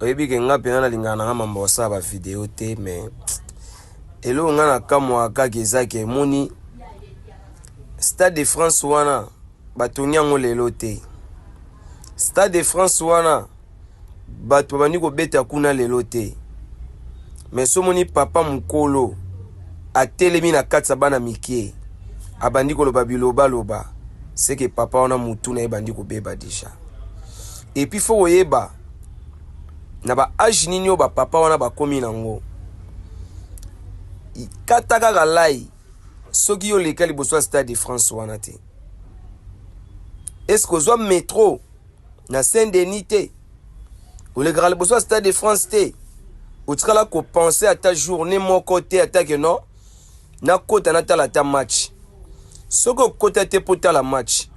oyebi ke nga pena na lingana nga mambo sa ba vidéo te mais elo nga na kamwa kaka ezaki moni Stade de France wana batongi yango lelo te. Stade de France wana bato bandi kobeta kuna lelo te. Mais somoni papa mukolo atelemi na katsa bana mikie abandi koloba biloba loba c'est que papa wana mutu na ebandi kobeba déjà. Et puis faut oyeba na ba age nini yo ba papa wana bakomi nango kataka galai soki yo leka liboso Stade de France wana te. Est-ce que ozwa métro na Saint-Denis te ou le grand liboso Stade de France te otikala ko penser à ta journée moko te atake non na kota na tala ta match soko kota te pota la match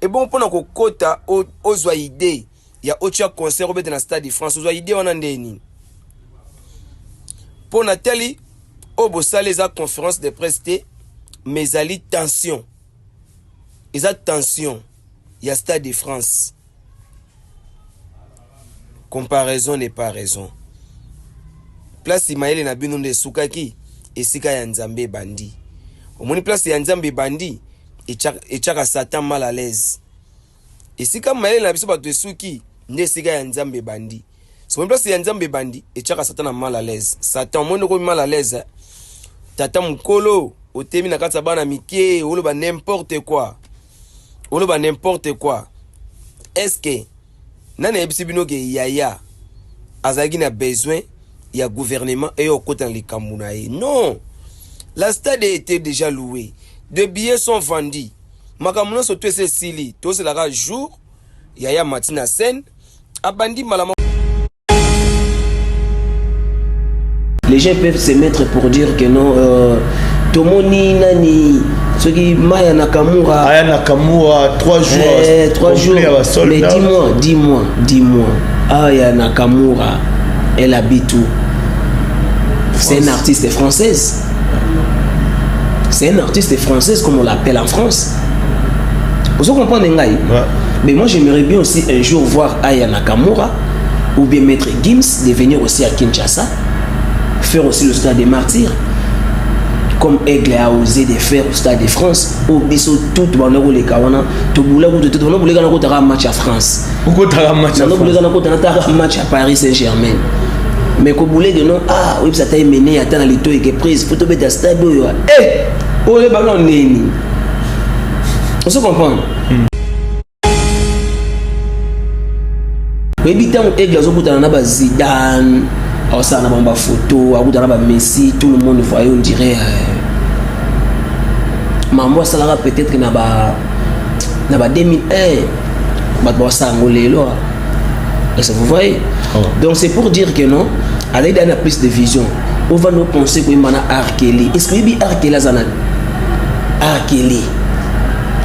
et bon pona ko kota ozwa idée ya ocha concert obete na Stade de France ozwa idée wana ndeni pona teli obo saleza conférence de presse te mais ali tension eza tension ya Stade de France. Comparaison n'est pas raison. Place Imaele na bino nde sukaki esika ya Nzambe bandi. Omoni place ya Nzambe bandi echaka Satan mal à l'aise. Esika Maele na biso bato esuki nde esika ya Nzambe bandi. So place ya Nzambe bandi echaka Satan mal à l'aise. Satan mono ko mal à l'aise. Tata mukolo otemi na katsa bana mikie oloba n'importe quoi. Oloba n'importe quoi. Est-ce que nana ebisi bino ke yaya azaki na besoin ya gouvernement et au côté les Kamounaï? Non. La stade était déjà louée. De billets sont vendus. Makamuna so tout c'est sili. Tout c'est la jour. Yaya matina scène. Abandi malama. Les gens peuvent se mettre pour dire que non. Tomoni nani. Ce qui Maya Nakamura. Maya Nakamura 3 jours. 3 jours. Mais dis-moi. Aya Nakamura. Elle habite où? C'est une artiste française. C'est une artiste française comme on l'appelle en France. Vous comprenez? Mais moi j'aimerais bien aussi un jour voir Aya Nakamura ou bien Maître Gims de venir aussi à Kinshasa, faire aussi le Stade des Martyrs. Comme Aigle a osé de faire au Stade de France, au biso tout les kawana, tout un match à France. Pourquoi tu as un match à France? Un match à Paris Saint-Germain. Mais quand vous voulez de non, ah oui, ça t'a mené à temps les taux et que prise, faut tomber dans stade. Eh, pour les ballons néni. On se comprend. Oui, bitan Aigle a zobuta na ba Zidane. Alors ça, on a une photo, on a Messi, tout le monde voyait, on dirait. Maman, ça là peut-être que na ba 2001, bah ça angolais là. Est-ce que vous voyez? Donc c'est pour dire que non, avec une plus de vision, on va nous penser que mana Arkeli. Est-ce que il y a Arkeli zana? Arkeli.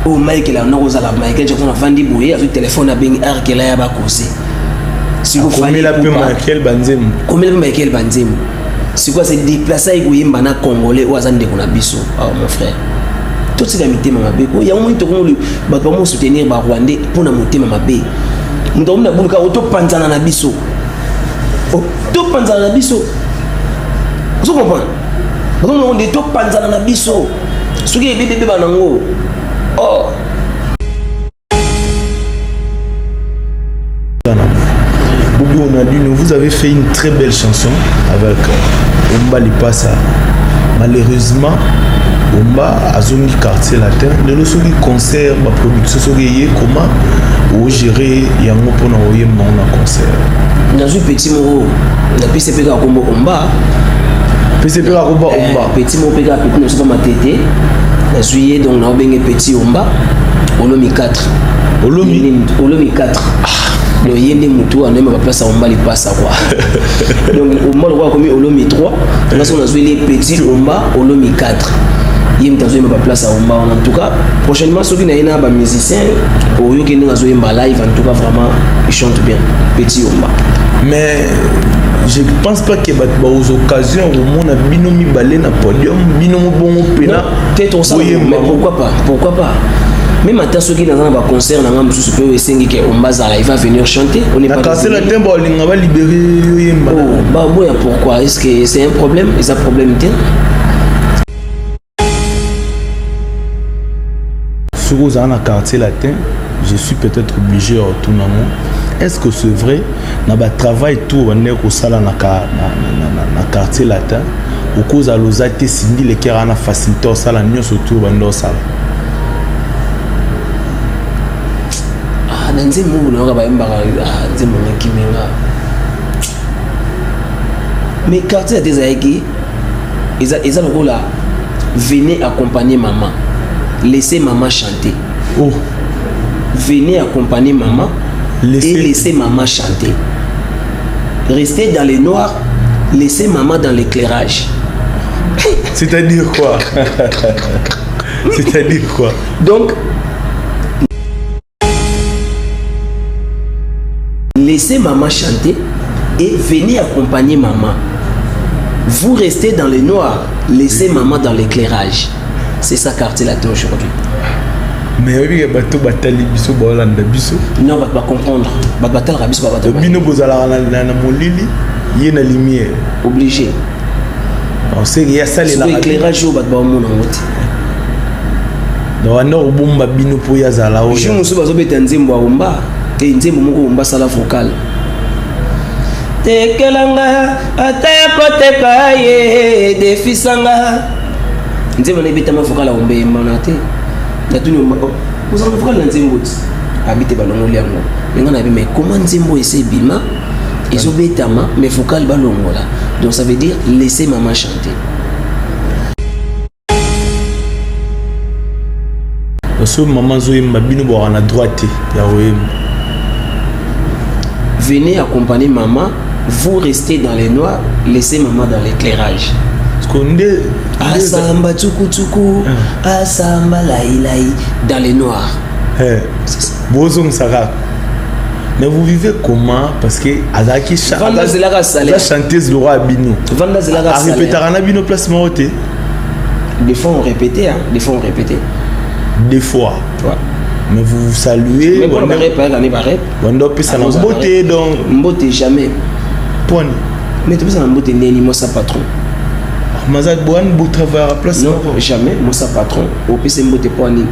Oh Michael, on a osé la Michael, j'ai vendu bouillir avec téléphone à bien Arkeli à ba causer. Si vous fallait la plus Michael Banzem. Comment le Michael Banzem? C'est quoi, c'est déplacer avec Yembana Congolais ou Azande Konabiso? Oh mon frère. Tout ce qui a mis ma bé. Il y a un moment où il va soutenir les Rwandais pour monter ma bé. Nous avons dit que auto panzana na biso. Auto panzana na biso. Vous comprenez? Nous avons dit auto panzana na biso. Ce qui est bébé banango. Oh. On a dit, vous avez fait une très belle chanson avec Omba Lipasa. Malheureusement, Omba a zone quartier latin. De l'autre concert, ma production, comment vous gérez Yango pour envoyer mon concert? Dans un petit mot, la PCP a combo Omba. PCP a combo Omba. Petit mot, PCP a combo Omba. La juillet, donc on a bien petit Omba. Olomi 4. Olomi 4. Donc il y a des moutons, on a place à Omba les passe à quoi. Donc Omba le voit comme Olomi 3. Là on a joué les petits Omba Olomi 4. Il y a une place à Omba. En tout cas, prochainement ceux qui n'ont pas de musiciens, au lieu qu'ils n'ont joué un live, en tout cas vraiment ils chantent bien. Petit Omba. Mais je ne pense pas qu'il y ait aux occasions où on a binomi balé na podium, binomi bon pena. Peut-être on s'en mais pourquoi pas? Même à ceux qui dans un concert, dans un monsieur peut essayer que Ombazala il va venir chanter. On n'est pas. Casser le tempo, on va libérer. Oh, bah bon, pourquoi? Est-ce que c'est un problème? Est-ce un problème tel? Sur vous en quartier latin, je suis peut-être obligé de retourner. Est-ce que c'est vrai? Dans le travail tout on est au salon na quartier latin. Au cause à l'osate sindi les kera na facilité au salon nous surtout dans salon. Ah, dans ces mots on va mbara des mots qui menga. Mais quartier des aïki, ils ont le rôle là. Venez accompagner maman. Laissez maman chanter. Oh. Venez accompagner maman et laissez maman chanter. Restez dans les noirs, laissez maman dans l'éclairage. C'est-à-dire quoi? C'est-à-dire quoi? Donc, laissez maman chanter et venez accompagner maman. Vous restez dans les noirs, laissez maman dans l'éclairage. C'est ça quartier latin aujourd'hui. Mais oui, il y a bateau batali biso bolanda biso. Non, va pas comprendre. Va batal rabiso va batal. Bino bozala na molili, y a la lumière. Obligé. On sait qu'il y a ça les là. L'éclairage au bat ba mon ngoti. Donc on a bomba bino po ya zala o. Je me suis bazo beta nzembo bomba et nzembo moko bomba sala vocal. Tekelanga ataya koteka ye defisanga. Nzembo na beta ma vocal a bombe manate. Vous avez vu le Nzembo habité balongo liango. Mais comment Nzembo essaie bima ils ont bétama mais vocal balongo là. Donc ça veut dire laissez maman chanter. Parce que maman zoé mabino bo na droite ya oye. Venez accompagner maman, vous restez dans les noirs, laissez maman dans l'éclairage. Asamba tukutuku, asamba laïlaï dans les noirs. Bozong Sarah. Mais vous vivez comment? Parce que Azaki la chanteuse Laura Abino. A répété à Abino place Maroté. Des fois on répétait, hein. Des fois on répétait. Des fois. Ouais. Mais vous saluez. Mais bon, on répète, on est répète. On doit passer dans beauté donc. Beauté jamais. Point. Mais tu peux dans beauté ni moi sa patron. Mazak Boan beau travail à la place. Non, jamais moi sa patron. Au PC beauté point ni.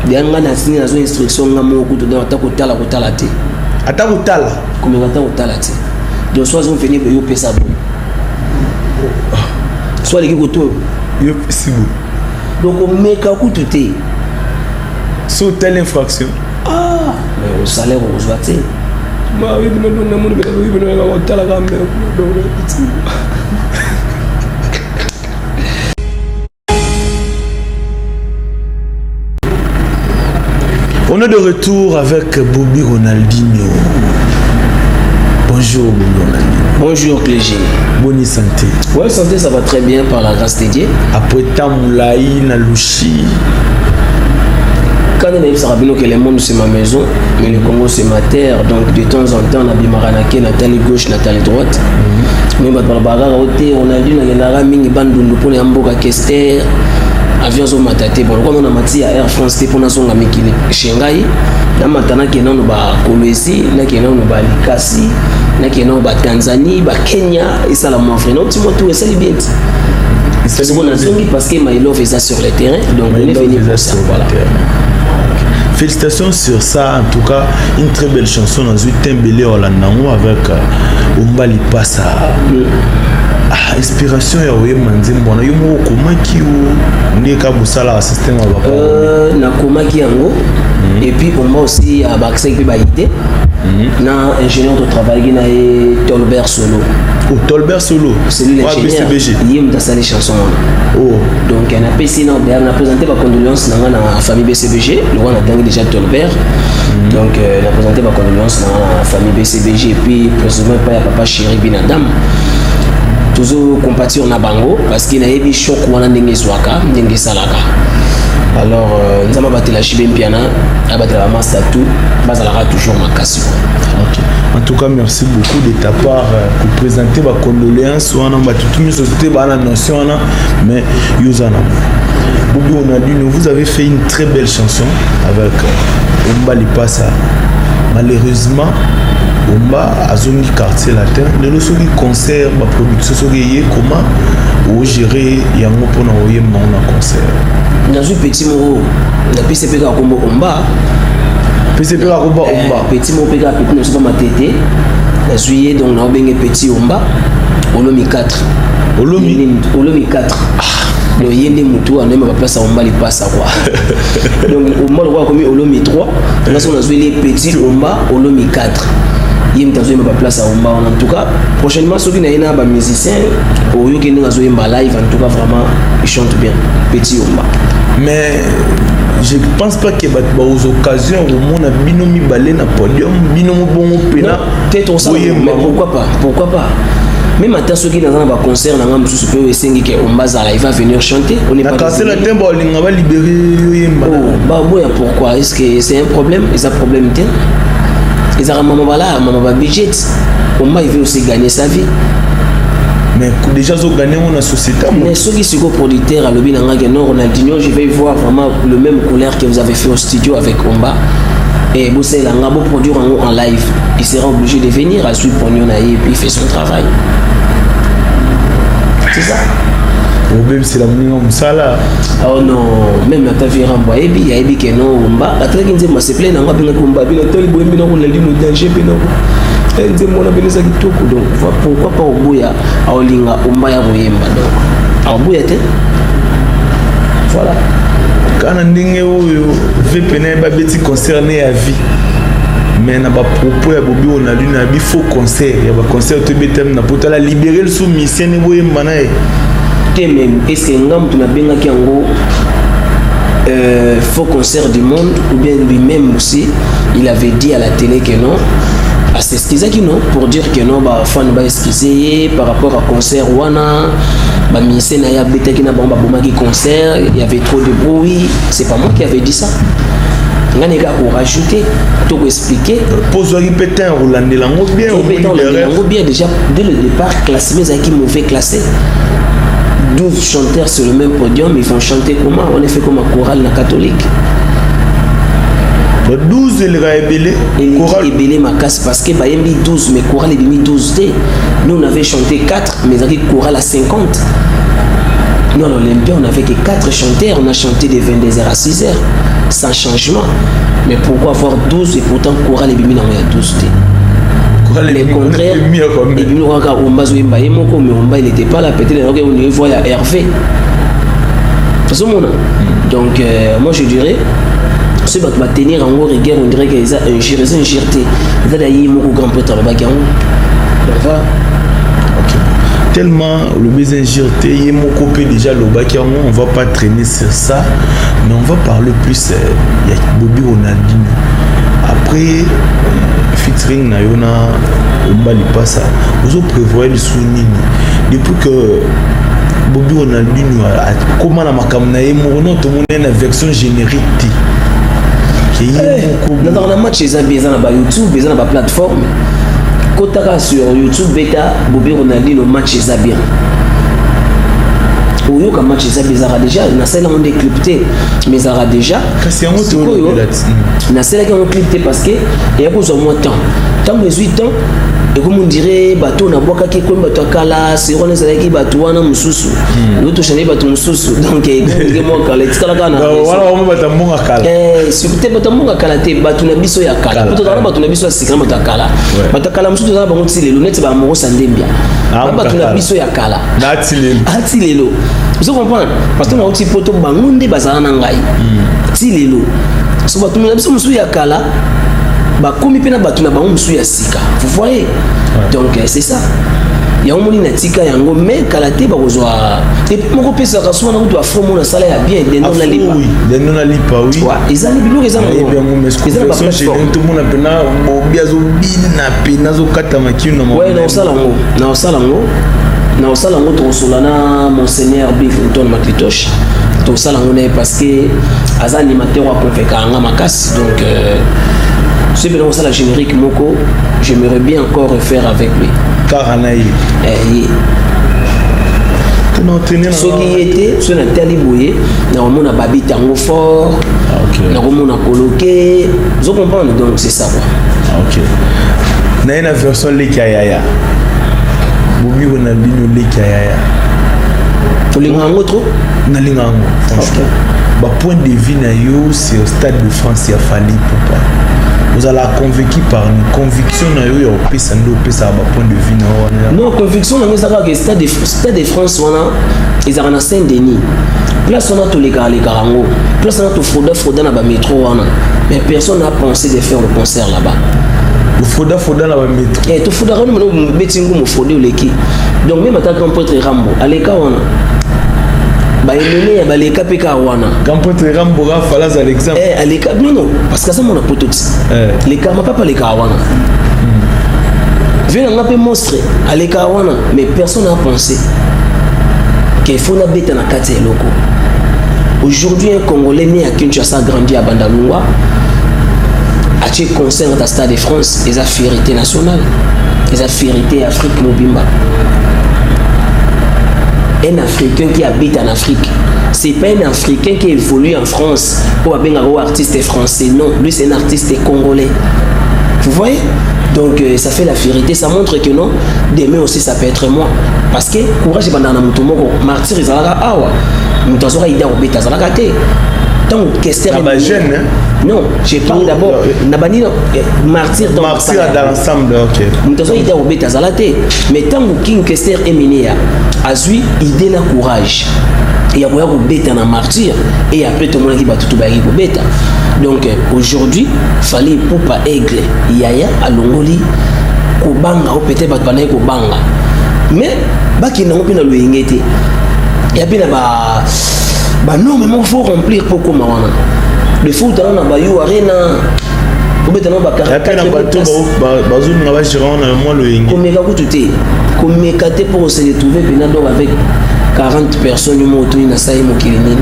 Derrière na signé dans une instruction ngamo ko to dans ta ko tala te. Ata ko tala. Comme ata ko tala te. Donc soit on venir yo pesa bon. Soit les ko to yo pesa bon. Donc on met ka ko tout té. Sous telle infraction. Ah, mais au salaire on se battait. Bah oui, on est de retour avec Bobby Ronaldinho. Bonjour Bobby Ronaldinho. Bonjour Clégé. Bonne santé. Ouais, santé ça va très bien par la grâce de Dieu. Après Tamoulaï, Nalouchi. Quand on a dit que le monde c'est ma maison, mais le Congo c'est ma terre, donc de temps en temps on a bien maranake, Nathalie gauche, Nathalie droite. Mais on a dit que la mingi bandundu pour les Amboka Kester, avion zo matate. Bon, comme on a mati à Air France, c'est pour nous on a mis Shanghai. Dans maintenant qui est dans le Kolwezi, là qui est dans le Likasi, là qui est dans le Tanzanie, Kenya, et ça la mon frère. Non, tu m'as tout et ça les bien. Parce qu'on a zongi parce que my love est ça sur le terrain, donc on est venu pour ça. Voilà. Félicitations sur ça, en tout cas, une très belle chanson dans une tembélé Orlando avec Ombali Passa. Inspiration ya oye manzembo na yo mo komaki o ndeka busala système wa bako na komaki yango et puis on m'a aussi à Baxi pe ba idée na ingénieur de travail na Tolbert Solo. Oh, Tolbert Solo, c'est l'ingénieur yim da sa les chansons. Oh, donc on a PC on a présenté ma condoléance na la famille BCBG, le on a tangi déjà Tolbert. Donc on a présenté ma condoléance na la famille BCBG et puis précisément pas papa chéri Binadam. Toujours compatir na bango parce qu'il y a eu choc wana ndenge zwaka ndenge salaka. Alors nous avons battu la chibé piana, abattu la masse tout, bazalaka toujours makasi. OK. En tout cas, merci beaucoup de ta part pour présenter ma condoléance. On a toute une société, la notion, mais Yozana. Bobi Onadino, vous avez fait une très belle chanson avec Omba Lipasa. Malheureusement, Omba a zone quartier latin. Le lorsque concert, ma production, comment vous gérez Yango pour envoyer mon concert. Dans un petit mot, la PCP a combo Omba. PCP a combo Omba. Petit mot PK, petit ne sais pas ma tête. La juillet, donc on a bien petit Omba. Olomi 4. Olomi 4. Le yende mutu on aime place à Omba Lipasa quoi. Donc Omba le roi comme Olomi 3. Là on a joué les petits Omba Olomi 4. Il me donne ma place à Omba en tout cas. Prochainement ceux qui n'ont pas musicien ou qui n'ont pas joué en live en tout cas vraiment ils chantent bien. Petit Omba. Mais je pense pas qu'il y ait aux occasions où on a binomi balé na podium, binomi bon pena. Peut-être ça, mais pourquoi pas? Même à ceux qui dans un concert, dans un super wrestling qui Omba il va venir chanter. On est pas. Casser la tempo, on va libérer. Oh, pourquoi? Est-ce que c'est un problème? Est-ce un problème? Ils ont un budget. Omba il veut aussi gagner sa vie. Mais déjà, ils ont gagné dans la société. Mais ceux qui sont producteurs à l'objet de Ronaldinho, je vais voir vraiment le même couleur que vous avez fait au studio avec Omba. Et vous savez, il va produire en live. Il sera obligé de venir à suivre Pognon et puis il fait son travail. C'est ça. Ou même si la mounion là. Oh non, même la vie rambo et puis il y a que non Omba. La traque dit moi c'est plein d'anga bien Omba bien toli boy bien on l'a dit nous danger bien non. Elle dit moi la bien ça qui tout donc pourquoi pas au boya à olinga Omba ya boyemba donc. À boya te. Voilà. Quand on dit que VPN ba beti concerné à vie. Mais na ba propos ya Bobi Onadino na bi faux concert, ya ba concert to betem na potala libérer le sous mission ne boyemba na e. Même est-ce que ngam tu n'as bien qui en gros faux concert du monde ou bien lui-même aussi il avait dit à la télé que non à s'excuser qui non pour dire que non bah fan va excuser par rapport à concert wana bah mise na ya beta qui na bomba bomaki concert il y avait trop de bruit c'est pas moi qui avait dit ça ngane ga pour rajouter tout expliquer pose lui pétain Rolande lango bien ou bien déjà dès le départ classé mais qui mauvais classé 12 chanteurs sur le même podium, ils vont chanter comment? On est fait comme un choral catholique. 12 il va ébélé. Choral ébélé ma casse parce que bah il mis 12 mais choral il mis 12 D. Nous on avait chanté 4 mais avec choral à 50. Nous à l'Olympia on avait que 4 chanteurs, on a chanté de 22h à 6h sans changement. Mais pourquoi avoir 12 et pourtant choral il mis dans 12 D? Le contraire, et puis nous regardons Omba Zoimba et Moko, mais Omba il n'était pas là, peut-être on voit à Hervé. Donc moi je dirais, ce qui va tenir en haut rigueur, on dirait qu'ils ont un giré, ils ont d'ailleurs Moko grand prêtre là-bas qui voilà. Tellement le besoin girté, il y a Moko déjà le bas qui on va pas traîner sur ça, mais on va parler plus il y a Bobi Onadino. Après featuring na yona Omba Lipasa vous prévoyez le souvenir depuis que Bobi Onadino comment la makamna et mon tout monde une version générique dans le match ils ont besoin de YouTube besoin de plateforme kotaka sur YouTube beta Bobi Onadino match ils bien oyo ka match ça bizarre déjà na celle on décrypté mais ça a déjà c'est un autre na celle qui on décrypté parce que il y a besoin moins temps 18 ans et comme on dirait bateau na boka ki ko bateau kala c'est on est qui bateau wana mususu l'autre chané bateau mususu donc il mo kala tikala kana voilà on bateau monga kala surtout bateau monga kala te bateau na biso ya kala bateau na bateau na biso sikana bateau kala mususu za bango tile lunette ba mo sandembia bateau na biso ya kala na tilelo vous comprenez parce que moi aussi poto bangunde bazana na ngai tilelo so bateau na biso mususu ya kala ba komi pena bateau na bango mususu ya sika vous voyez donc c'est ça il y a un monde natika yango mais kalaté ba kozwa et puis moko pesa ka souvent na to afro mona sala ya bien de non na lipa oui de non na lipa oui ouais ils allaient bilo les amis ils allaient pas chez tout le monde pena biazo bina pena zo kata makino na ouais na osala ngo to solana monseigneur Bifonton Maklitosh to sala ngo parce que az animateur wa convaincre nga makasi donc Ce que ça la générique Moko, j'aimerais bien encore refaire avec lui. Caranaï. Ce qui était, ce n'est pas liboué, on a babi tango fort, on a coloqué, vous comprenez, donc c'est ça. Ok. Il y a une version Lekayaya. Bobi on a bino Lekayaya. Pour les gens trop? Nalingango, franchement. Bah point de vue na yo, c'est au Stade de France, il y a fallu pour pas. Vous allez convaincu par une conviction na yo, au pesando, pesa ba point de vue na yo. Non, conviction na yo, ça que Stade de France, ils ont un Saint-Denis. Place on a tous les Garango. Place on a tout Froda na ba métro mais personne n'a pensé de faire le concert là-bas. Froda na ba métro. Eh, tout Froda no betingu mo Froda leki. Donc même attaquant contre Rambo, aleka wana. Ba elele ya baleka peka wana. Quand contre Rambo ga falaz à l'exemple. Eh, aleka non, parce que ça mon apototi. Les cas ma papa les wana. Vient on a peu monstre, aleka wana, mais personne n'a pensé qu'il faut na bête na kati loko. Aujourd'hui un Congolais né à Kinshasa grandi à Bandalungwa. A tu concert à Stade de France, et la fierté nationale, et la fierté Afrique Mobimba. Un Africain qui habite en Afrique, c'est pas un Africain qui évolue en France ou un artiste français, non, lui c'est un artiste congolais. Vous voyez? Donc ça fait la fierté, ça montre que non, demain aussi ça peut être moi. Parce que courage est dans mon martyr, ils ont awa, nous avons idée au bêta, ils ont donc qu'est-ce que non, je parle d'abord nabani martyr dans l'ensemble, ok. Nous avons idée au bêta, mais tant que King Kester est mené à lui, idée na courage. Et il y a beaucoup de bêta dans martyr et après tout le monde qui va tout bailler pour bêta. Donc aujourd'hui, il fallait pour pas aigle yaya à Longoli kobanga ou peut-être pas banaye kobanga. Mais baki na opina le ingete. Il y a bien bah non, mais il faut remplir pour comment on a. Le foot dans la Bayou Arena. Ou bien dans la Bakara. Comme mécaté pour se retrouver avec 40 personnes du moto in Asaï Mokirini.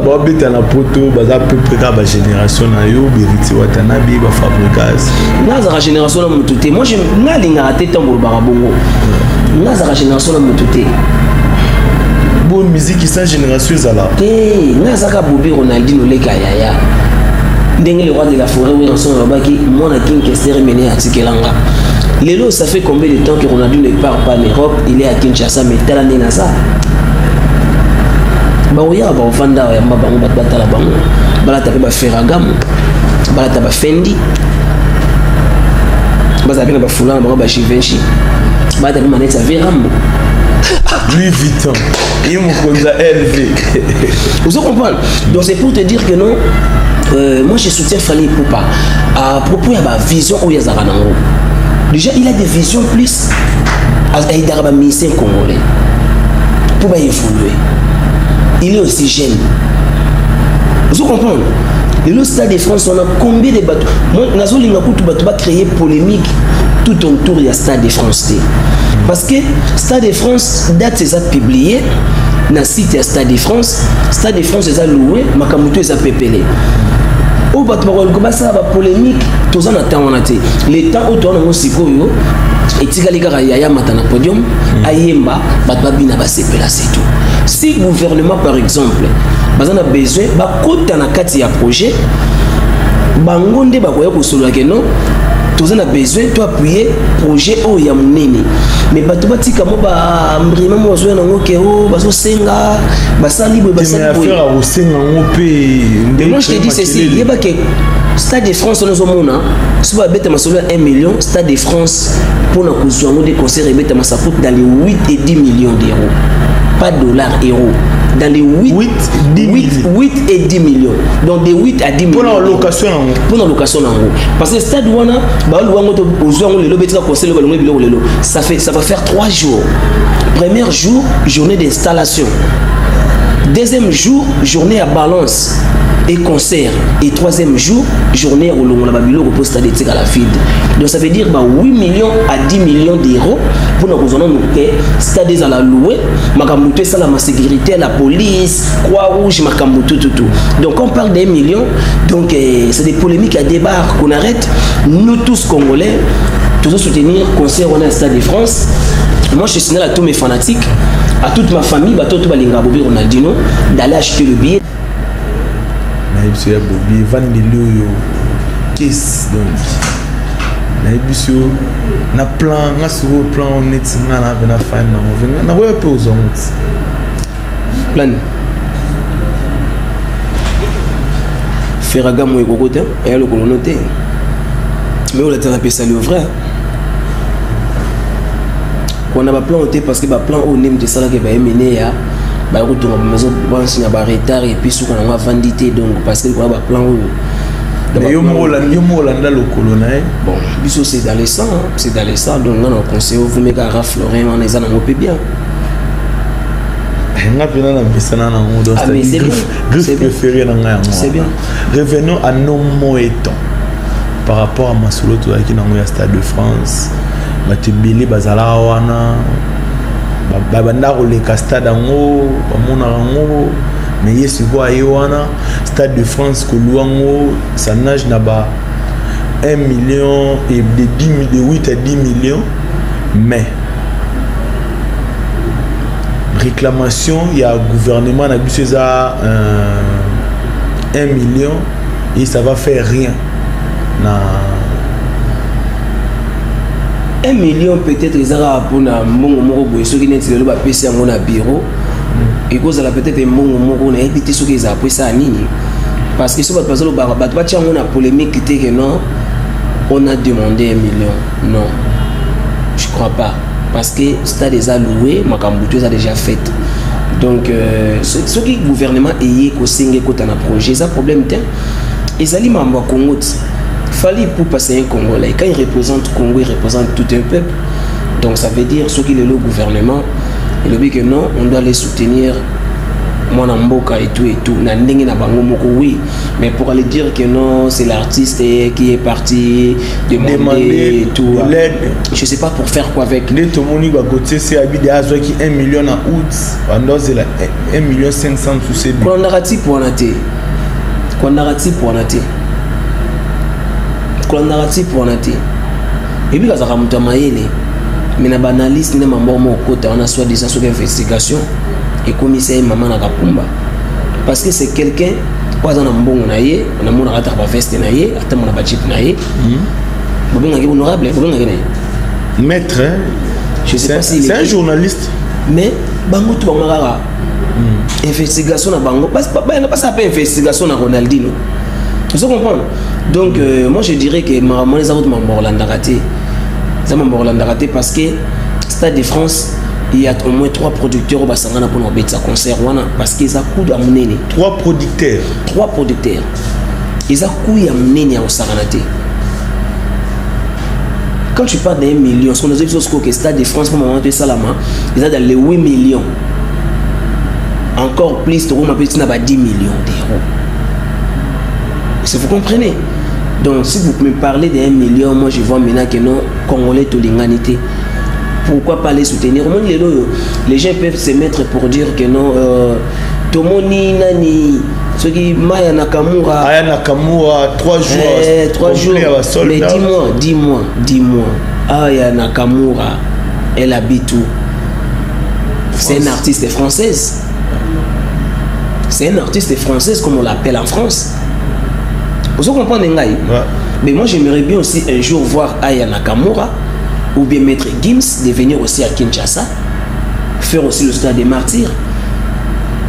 Babita na poto baza peu près la génération na yo Beriti Watanabe ba Fabregas. Naza génération na mututé. Moi je ngalinga raté tambo barabongo. Naza génération na mututé. Bonne musique qui sa génération zala. Eh, naza ka Bobi Ronaldinho leka yaya. Ndenge le roi de la forêt où en son rabaki mon a King Kester mené à Tikelanga. Lelo ça fait combien de temps que Ronaldinho ne part pas en Europe, il est à Kinshasa mais talane na ça. Baoya ba ofanda ya mabango batala bango bala tape ba Ferragamo bala tape ba Fendi baza bien ba fulana bango ba Givenchy bala tape maneta Verambo Louis Vuitton et mon konza LV. Vous comprenez? Donc c'est pour te dire que non moi je soutiens Fally Ipupa à propos de la vision où il y a Zaranango. Déjà il a des visions plus à Idaraba Missé congolais pour pas évoluer. Il est aussi jeune. Vous comprenez? Le Stade de France, on a combien de bateaux? Moi, je vais créer polémique tout autour du Stade de France. Parce que Stade de France, date c'est publié, dans le site du Stade de France, Stade de France est loué, Makamuto est pépélé. Au bateau, on ça va polémique, tous en attendant. Les temps où on a aussi et Tigalika Yaya Matana podium, Ayemba, Batbabina va se placer tout. Si le gouvernement, par exemple, a besoin, quand on a 4 projets, bangonde bakoya kosolo ke non, tous on a besoin d'appuyer projet au yamunene. Mais bato batika mo ba mbrima mo zo na ngoke o baso senga, basali bo basali bo. Mais affaire au senga ngopé. Moi je te dis ceci, il y a pas que Stade de France on a mona, si ba bête ma solo 1 million, Stade de France pour na kozwa ngo des concerts et bête ma ça coûte dans les 8 et 10 millions d'euros. Pas dollars, euros. Dans les 8 et 10 millions. Donc de 8 à 10 millions. Pour la location en haut. Pour la location en haut. Parce que stade wana, ça va faire 3 jours. Premier jour, journée d'installation. Deuxième jour, journée à balance. et concert. Et troisième jour, journée où l'on a babilo repose stade à la file. Donc ça veut dire 8 millions à 10 millions d'euros pour nous besoin de stade à la louer, makamouté ça la sécurité, la police, Croix-Rouge, makamouté tout. Donc on parle des millions, donc c'est des polémiques à débat qu'on arrête. Nous tous Congolais, tous soutenir concert on a stade de France. Moi je signale à tous mes fanatiques, à toute ma famille, à tout Balinga Bobi Ronaldinho d'aller acheter le billet. Naïbisio ya Bobi vandeli yo kiss donc naïbisio na plan nga sur plan net nga na bena fan na venga na boya pe aux ondes plan Ferraga mo ekokote et le colonoté mais on a appelé ça le vrai. On a pas plan parce que ba plan au nem de ça là que va mener à ba retour à maison bon signa ba retard et puis sous qu'on a vendité donc parce que on a plan mais yo mola dans le colonel bon biso c'est dans les sangs c'est dans les sangs donc on conseille vous mettre à Florent on les a on peut bien nga pena na bisana na ngo donc c'est préféré na nga c'est bien. Revenons à nos mots et temps par rapport à Masolo to qui na ngo Stade de France batebele bazala wana babanda koleka stade yango bamona yango mais yesu ko aye wana Stade de France koluango ça nage na ba 1 million et de 8 à 10 millions mais réclamation il y a gouvernement na biso za 1 million et ça va faire rien na 1 million peut-être ils aura pour na mbongo moko boye soki neti le ba pesa yango na bureau et cause la peut-être mbongo moko na éviter soki ils a pesa nini parce que ce ba passer ba ba tia yango na polémique était que non on a demandé 1 million non je crois pas parce que stade déjà loué makambuto ça déjà fait donc ce qui gouvernement ayé ko senge ko na projet ça problème t'es ils allaient mambo Congo fallait pour passer un Congolais quand il représente Congo il représente tout un peuple donc ça veut dire ce qu'il est le gouvernement il dit que non on doit les soutenir moi na mboka et tout na ndenge na bango moko oui mais pour aller dire que non c'est l'artiste qui est parti demander tout l'aide je sais pas pour faire quoi avec les tomoni ba côté c'est habité à zo qui 1 million en août pendant c'est la 1 million 500 sous ces pour narratif pour naté quoi narratif pour naté narratif pour naté et puis ça ramuta maele mais na banaliste na mambo moko ta on a soit déjà sur investigation et commissaire maman na kapumba parce que c'est quelqu'un pas dans mbongo na ye na mona rata ba veste na ye ata mona ba chip na ye bonga ki honorable bonga ki maître je sais pas si c'est un journaliste mais bango to bango investigation na bango pas ça pas investigation na Ronaldinho vous comprenez donc moi je dirais que moi les autres membres raté ça m'a raté parce que Stade de France il y a au moins 3 producteurs au Basangana pour nous ça concert parce qu'ils a coup à mener 3 producteurs ils a coup à mener au Saranaté quand tu parles d'1 million ce qu'on a dit que Stade de France pour moment de Salama ils a dans les 8 millions encore plus de Roma petit n'a pas 10 millions d'euros. Si vous comprenez. Donc si vous me parlez d'1 million, moi je vois maintenant que non, Congolais tout l'ingénuité. Pourquoi pas les soutenir? Les gens peuvent se mettre pour dire que non, Tomoni Nani, ce qui Maya Nakamura. Aya Nakamura, 3 jours. 3 jours. Mais dis-moi. Aya Nakamura, elle habite où? C'est une artiste française. C'est une artiste française comme on l'appelle en France. Vous comprenez, Ngaï? Mais moi j'aimerais bien aussi un jour voir Aya Nakamura ou bien Maître Gims de venir aussi à Kinshasa, faire aussi le Stade des Martyrs,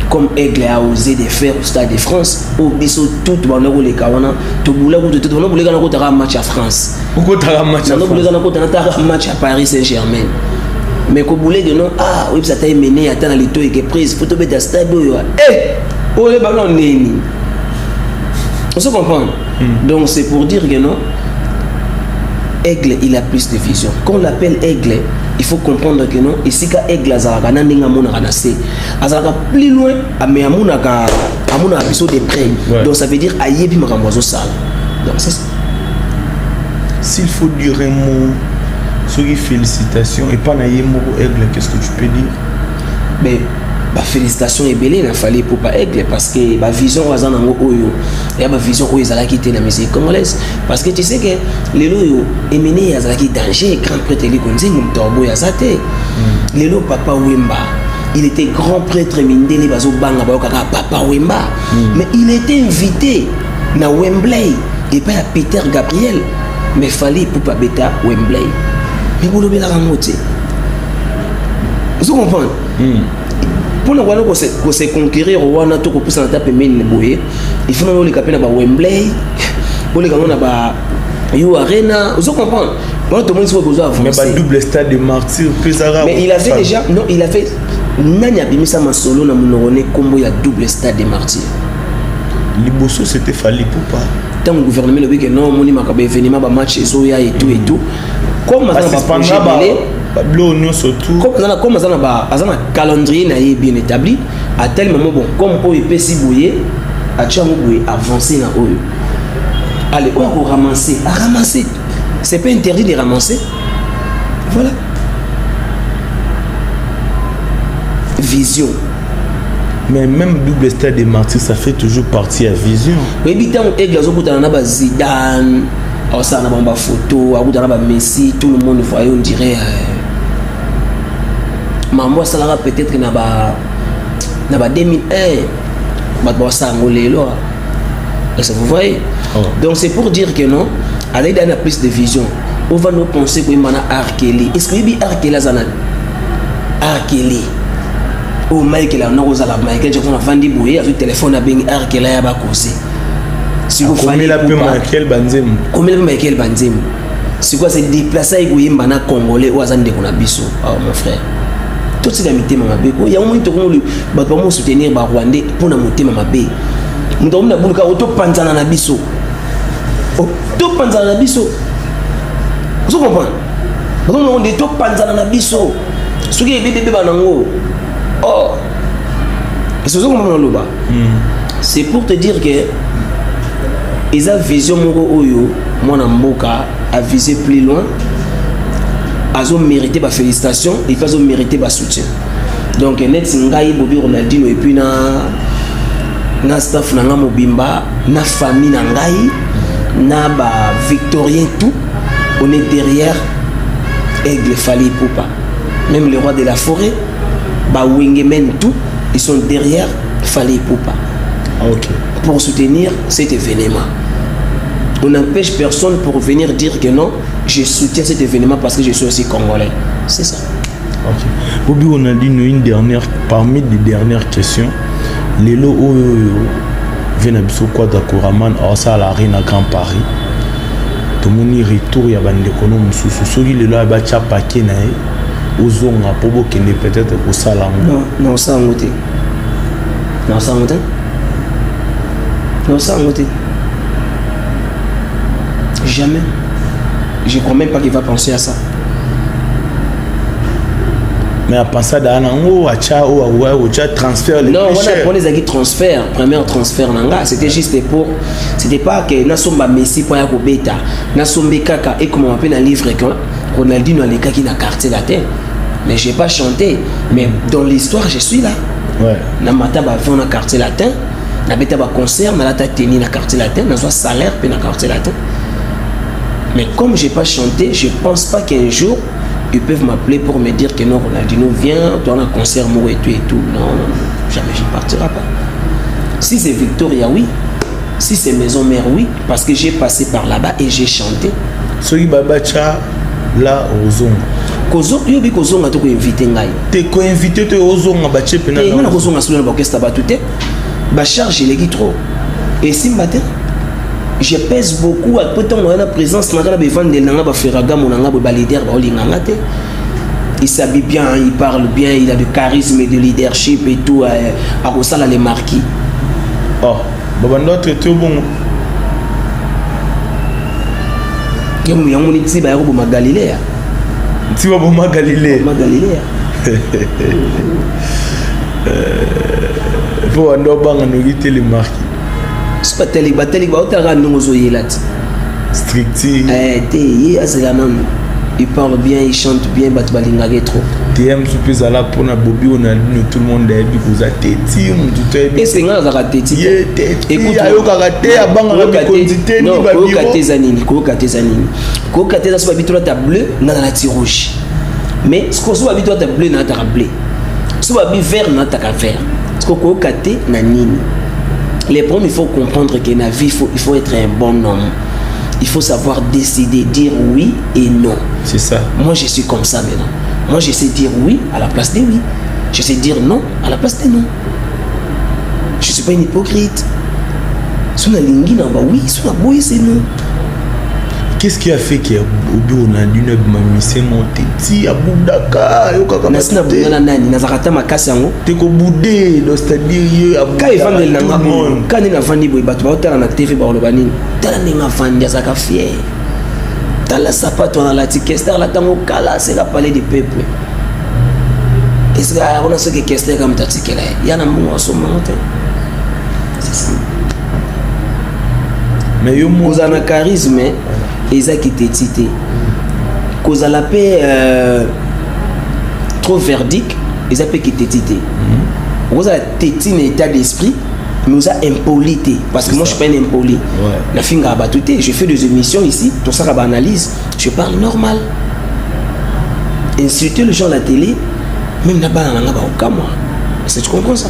comme Aigle a osé de faire au Stade de France, ou bien tout le monde les Kawana, tout le monde a un match à France. Pourquoi tu as un match à France? Un match à Paris Saint-Germain. Mais quand vous voulez de non, ah oui, ça t'a mené à la lito et que prise, faut te mettre à stade. Oh les ballons néni. On se comprend. Donc c'est pour dire que non. Aigle, il a plus de vision. Quand on l'appelle Aigle, il faut comprendre que non, ici quand Aigle azalaka nandinga mona kanase, azalaka plus loin, mais amona biso de près. Donc ça veut dire ayebi makambozo sala. Donc c'est ça. S'il faut dire un mot sur les félicitations et pas naïmo Aigle, qu'est-ce que tu peux dire? Mais bah félicitations et belé n'a fallu pour pas Aigle parce que bah vision wazanango oyo et bah vision oyo ezala qui la musique congolaise parce que tu sais que les loyo éminé yazala qui danger grand prêtre li konzi mtorbo yazate les lo papa Wemba il était grand prêtre mindeli bazo banga ba kaka papa Wemba mais il était invité na Wembley et pas à Peter Gabriel mais fallait pour pas beta Wembley mais vous l'obéir à moitié vous comprenez pour nous se conquérir au wana to ko poussa na tape mine boye il faut nous les caper na ba Wembley pour les gars na ba You Arena vous comprenez bon tout le monde soit besoin avancer mais ba double stade de martyr pesara mais il avait déjà non il a fait nani abimisa masolo na monorone kombo ya double stade de martyr liboso c'était fallu pour pas tant le gouvernement le dit que non moni makabe événement ba match ezoya et tout comme ça va pas surtout comme ça na calendrier na bien établi à tel moment bon comme oyo pesi boyer a tchango boyer avancer na oyo allez on va ramasser c'est pas interdit de ramasser voilà vision mais même double stade de martyr ça fait toujours partie à vision oui bitan Aigle azokutana na ba Zidane ça na ba photo akutana ba Messi tout le monde voyait on dirait Mambo salara peut-être que na ba 2001 ba sangolelo est-ce que vous voyez donc c'est pour dire que non avec dans plus de vision on va nous penser que mana Arkeli est-ce que bi Arkeli azana Arkeli o Michael na ozala Michael je qu'on a vendu boyer avec téléphone à bengi Arkeli ya ba kosi si vous fallait la peu Michael Banzem comme le Michael Banzem c'est quoi c'est déplacer avec yimba na congolais ou azande ko na biso mon frère tout c'est la mité mama be il y a un moment to ko ba ba soutenir ba rwandais pour na moté mama be muto na buluka auto panzana na biso to panzana na biso vous comprenez donc on est to panzana na biso soki bébé banango c'est ça qu'on loba c'est pour te dire que ils ont vision moko oyo mona mboka a visé plus loin ils ont mérité ba félicitations et ils ont mérité ba soutien donc net ngai Bobi Ronaldinho et puis na staff na nga mobimba na famille na ngai na ba Victorien tout on est derrière Aigle Fally Ipupa même le roi de la forêt ba Wingemen tout ils sont derrière Fally Ipupa pour soutenir cet événement. On n'empêche personne pour venir dire que non, je soutiens cet événement parce que je suis aussi congolais. C'est ça. Bobi, on a dit une dernière, parmi les dernières questions. Les lots viennent à Quadra Kouraman, à la Reine à Grand Paris. Tout le monde retour, il y a des économes sous les lots, il y a des paquets, aux zones, pour peut-être au salon. Non, ça a monté. Non, ça a monté. Non, ça a monté. Jamais. Je ne crois même pas qu'il va penser à ça. Mais à penser à Danango, à transfert. Non, on a pris les transferts, premier transfert, c'était juste pour. C'était pas que Nasomba Messi pour y bêta. Nasombe Kaka et comme on appelle un livre que Ronaldinho a les cas qui n'a quartier latin. Mais je n'ai pas chanté. Mais dans l'histoire, je suis là. Ouais. Namata va faire un quartier latin. Nabeta ba concert, nalata teni na quartier latin, na soit salaire puis na quartier latin. Mais comme j'ai pas chanté, je pense pas qu'un jour ils peuvent m'appeler pour me dire que non, Ronaldinho viens, tu as un concert moi et tout. Non, jamais je ne partirai pas. Si c'est Victoria, oui. Si c'est Maison Mère, oui, parce que j'ai passé par là-bas et j'ai chanté. Soki babacha là aux zones. Kozo, yo bi kozo nga to ko inviter ngai. Te ko inviter te aux zones bache pena. Et nga kozo nga solo na orchestre ba tout ba charge les trop. Et si matin je pèse beaucoup à peut-être on a la présence na kala be vendre nanga ba feraga mon nanga ba leader ba olinganga te. Il s'habille bien, il parle bien, il a du charisme et de leadership et tout à Rosala les marquis. Oh, baba ndo traité bon. yango ni tiba ya koboma Galilea tiba boma Galilea pour ando banga no gite le marque c'est pas télé ba otaka ndongo zo yelati stricti te yi azela nan il parle bien, il chante bien, bat balingage trop. TM super là pour na bobi on a tout le monde est vous a téti tout est et c'est nga za téti écoute ayo karaté abanga la quantité ni ba biro ko katezanini ko kateza so babitula ta bleu na la ti rouge mais ce ko so babitula ta bleu na ta bleu so babi vert na ta vert ce ko katé na nini les premiers il faut comprendre que na vie il faut être un bon homme. Il faut savoir décider, dire oui et non. C'est ça. Moi, je suis comme ça maintenant. Moi, je sais dire oui à la place de oui. Je sais dire non à la place de non. Je ne suis pas une hypocrite. Si on a l'ingui, oui. Si on a boy, c'est non. Qu'est-ce qui a fait qu'il y a on a d'une mamissé monté ti abudaka yo kaka nasina bundana nani nazakata makasi yango te ko boudé c'est-à-dire ka evandeli na ngamo ka ni na vandi boy bato baotala na TV ba loba nini tala ni na vandi azaka fier tala sapato na la tikester la tango kala c'est la palais du peuple est-ce que on a ce que kester comme tatikela yana mungu asoma mote c'est ça mais yo mo za na charisme Eza qui t'est cité. Cause à la paix trop verdict, Eza qui t'est cité. Vous avez un état d'esprit, mais vous avez impolité. Parce que moi je suis pas un impoli. La fin à batouté, je fais des émissions ici, tout ça à analyse, je parle normal. Insulter les gens à la télé, même là-bas au Kama. Est-ce que tu comprends ça?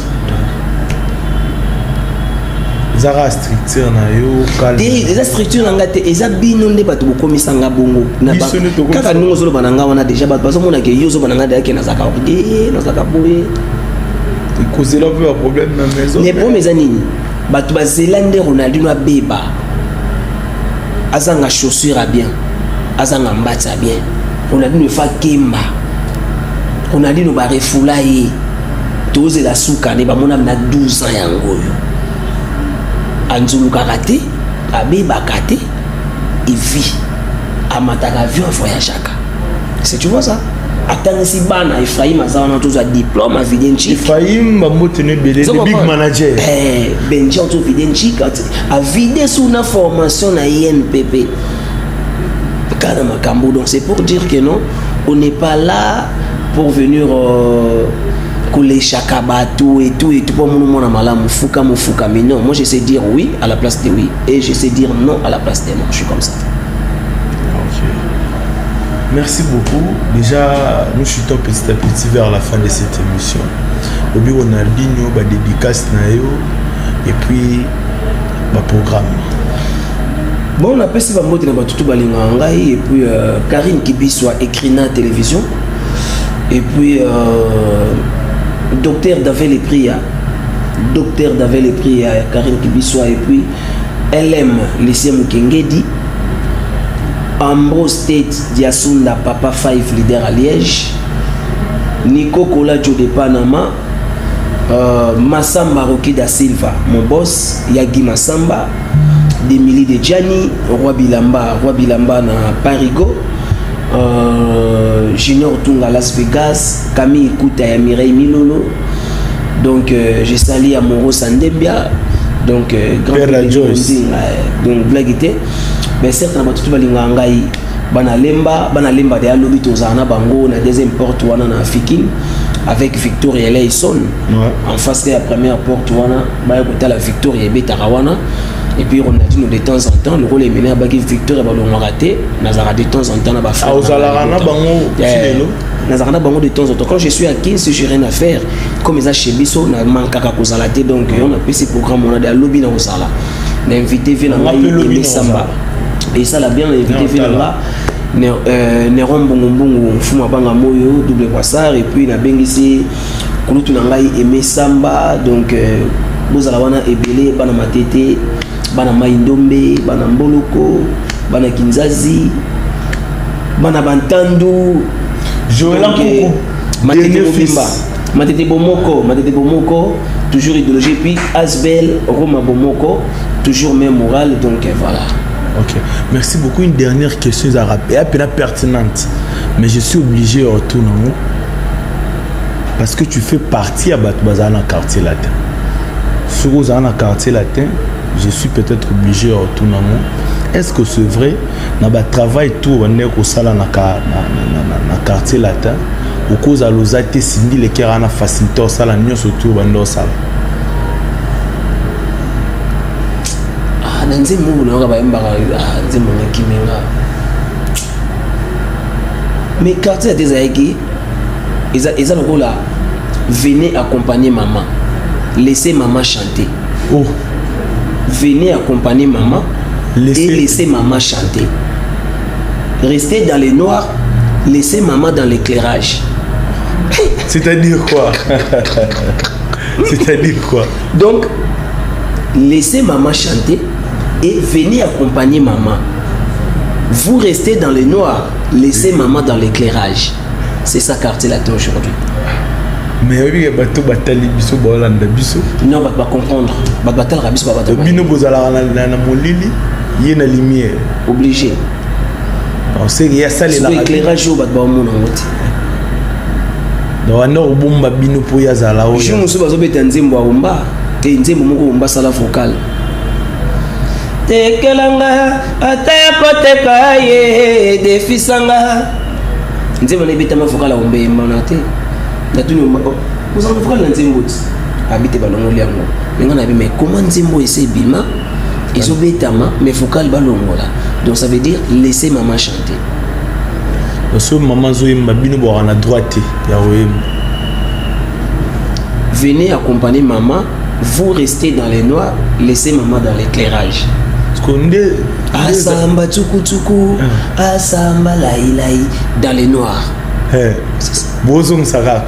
Zara structure na yo calme des structure na ngate eza bino nde bato bokomisa nga bongo na ba kaka nungo zolo bananga wana déjà bato bazo mona ke yo zo bananga de na zaka na zaka boye causer là un problème na maison les problèmes anini bato bazélande Ronaldinho abeba azanga chaussure à bien azanga mbata bien Ronaldinho fa kemba Ronaldinho ba refula ye toze la suka ne ba mona na 12 ans yango yo Anzulu karaté, abe bakate, il vit. Amataka avion voyage. C'est tu vois ça? Attends si bana Ephraim azana tous a diplôme à Videnchik. Ephraim ba motene belé le big manager. Benji auto Videnchik a vidé sous une formation na INPP. Kana makambo donc c'est pour dire que non, on n'est pas là pour venir couler chakaba tout et tout pour mon malamu fuka mais non, moi je sais dire oui à la place de oui et je sais dire non à la place de non, je suis comme ça. Ok, merci beaucoup. Déjà nous chutons petit à petit vers la fin de cette émission. Obi Ronaldinho ba dédicace na yo et puis ba programme. Bon, on appelle ça mot na batutu balinga ngai et puis Karine Kibiswa écrit na télévision et puis Docteur Davel Priya, Karine Kibiswa et puis LM Lycée Mukengedi, Ambrose State Diasunda Papa 5 leader à Liège, Nico Kolajo de Panama, Massamba Rocky da Silva, mon boss, Yagi Massamba, Demili de Gianni, Roi Bilamba na Parigo. Junior Tunga Las Vegas, Camille Kouta et Mireille Milolo. Donc j'ai sali Amoro Sandebia. Donc grand donc blaguité. Mais certes na tout balinga ngai bana lemba de alobi tozana bango na deuxième porte wana na Fikin avec Victoria Leison. En face de la première porte wana ba écouter la Victoria et Betarawana. Et puis on a dit nous de temps en temps le rôle est mené à Baki Victor et Ballon raté Nazara de temps en temps na ba faire Nazara bango de temps en temps quand je suis à 15 j'ai rien à faire comme ils a chez Bisso na mankaka kozalate donc on a pris ce programme on a de lobby na osala na invité vina ngai Samba et ça l'a bien invité vina là Neron Bongo Fuma Banga Moyo double Boissard et puis na bengisi kulutu na ngai Aimé Samba donc bozala wana ebele bana matete bana Maindombe bana Mboloko bana Kinzazi bana Bantandu Joël Nkoko Matete Bomoko toujours idéologie puis Asbel Roma Bomoko toujours même moral donc voilà Ok, merci beaucoup. Une dernière question à rappeler, pertinente, mais je suis obligé de retourner parce que tu fais partie à Batbazana quartier latin. Sur le quartier latin, je suis peut-être obligé de retourner. Est-ce que c'est vrai dans le travail tout on est au salon na quartier latin au cause à l'osate sindi les kera na facilité au salon nyo surtout on est au salon. Ah nanzi mu na ka ba mbaka nzi mo kimenga. Mais quartier des aïki ils ont là venez accompagner maman. Laissez maman chanter. Oh. Venez accompagner maman. Et laissez maman chanter. Restez dans le noir, laissez maman dans l'éclairage. C'est-à-dire quoi? C'est-à-dire quoi? Donc, laissez maman chanter et venez accompagner maman. Vous restez dans le noir, laissez maman dans l'éclairage. C'est ça quartier latin aujourd'hui. Mais oui, il y a bateau batali biso bolanda biso. Non, va comprendre. Batal rabiso batal. Bino bozala na molili. Il y a une lumière. Obligé. On sait qu'il y a ça les l'éclairage au batba au monde en route. Donc on a au bomba bino pour y azala. Je me suis basé dans nzembo bomba. Te nzembo moko bomba sala vocal. Te kelanga ataya koteka ye defisanga. Nzembo ne beta ma vocal a bombe manate. Na tuni vous en vocal na nzembo. Habite balongo liango. Ngana bi mais comment nzembo ese bima? Ils ont bétama, mais vocal balongola. Donc ça veut dire laissez maman chanter. Parce que maman zoé mabino bo na droite ya oui. Venez accompagner maman, vous restez dans les noirs, laissez maman dans l'éclairage. Asamba tukutuku, asamba laïlaï dans les noirs. Bozong Sarah.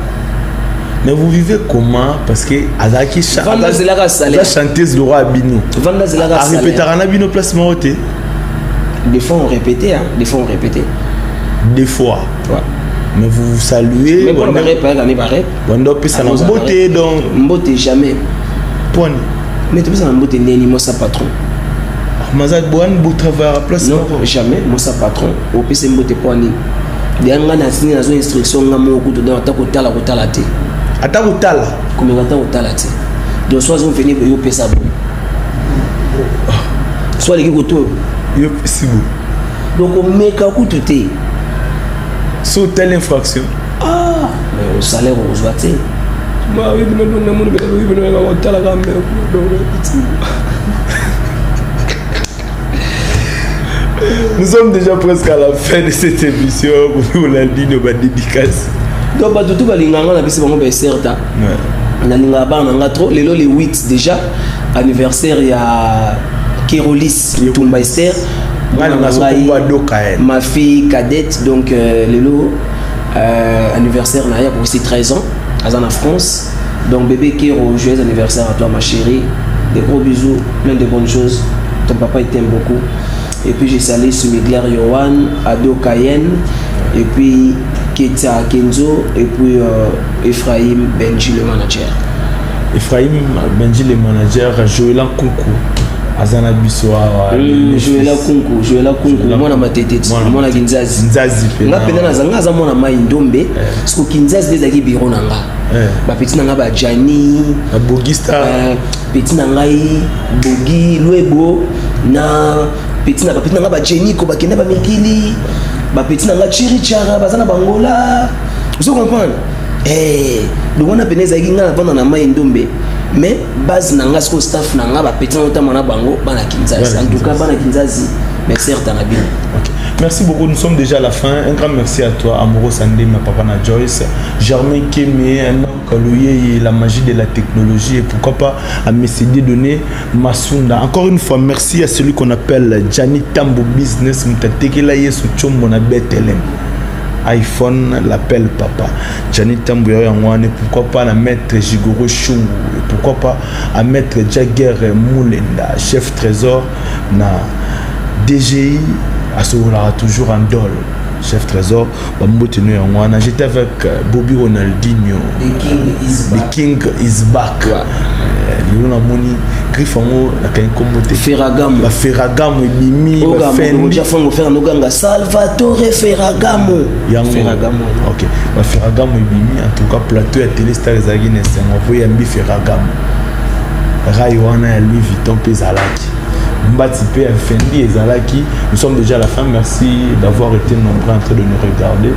Mais vous vivez comment? Parce que Azaki chanteuse de roi Abino. A répété à Abino place Maroté. Des fois on répétait, hein. Des fois on répétait. Des fois. Ouais. Mais vous vous saluez. Mais pour ne pas l'année barré. On doit passer dans beauté donc. Beauté jamais. Point. Mais tu peux dans beauté néni moi sa patron. Mazad Boan beau travail à place. Non jamais moi sa patron. Au PC beauté point ni. Deranga na signé dans une instruction ngamo ko to dans ta ko tala te. Ata utala comme ata utala te donc soit on venir yo pesa bon soit les qui to yo possible donc on met ka ku te sous telle infraction mais le salaire on se battait bah oui mais non mon oui mais on utala quand même nous sommes déjà presque à la fin de cette émission où on a dit nos dédicaces. Donc tout balinganga na bisi bango ba certa na linga ba na trop lelo le 8 déjà anniversaire ya Kérolis Tumba Esther ma fille cadette donc lelo anniversaire na ya pour aussi 13 ans en France donc bébé Kéro joyeux anniversaire à toi ma chérie, des gros bisous, plein de bonnes choses, ton papa il t'aime beaucoup. Et puis j'ai salé Sumigler Yohan, Ado Cayenne, et puis Ketia Kenzo, et puis Ephraim Benji le manager. Ephraim Benji le manager, Joël Kunku, Azana Bissoa. Joël Kunku, moi na matete, moi na Kinzazi. Nga pena na zanga za moi na Maindombe, parce que Kinzazi des agi biro nanga. Ba petit nanga ba Jani, ba Bogista, petit nanga Bogi Luebo na petit nanga ba Jenny ko ba kenda ba Mikili. Ba petit nanga Chirichara bazana bangola. Vous comprenez? Donc on a peneza inga bana na Maindombe. Mais base nanga sko staff nanga ba petit nanga na bango bana Kinzazi. En tout cas bana Kinzazi, mais certes na bien. OK. Merci beaucoup, nous sommes déjà à la fin. Un grand merci à toi, Amoro Sandé, ma papa na Joyce, Germain Kémé, un homme Kalouye, la magie de la technologie et pourquoi pas à Messidi donner Masunda. Encore une fois, merci à celui qu'on appelle Gianni Tambo Business, Mutatekela Yesu Chombo na Bethlehem. iPhone l'appelle papa. Gianni Tambo Yangwane, pourquoi pas la maître Jigoro Chungu, pourquoi pas à maître Jagger Moulenda, chef trésor na DGI. Aura toujours un dol, chef trésor. J'étais avec Bobby Ronaldinho. The King is back. The King is back. griffe yango nakangi kombo te Ferragamo baferragamo ebimi bafendi faire noganga Salvatore Ferragamo yango Ferragamo ok baferragamo ebimi en tout cas plateau ya télé star ezalaki na esengo po yambi Ferragamo rai wana ya Louis Vuitton mpe ezalaki mbati mpe ya fendi ezalaki. Nous sommes déjà à la fin, merci d'avoir été nombreux en train de nous regarder.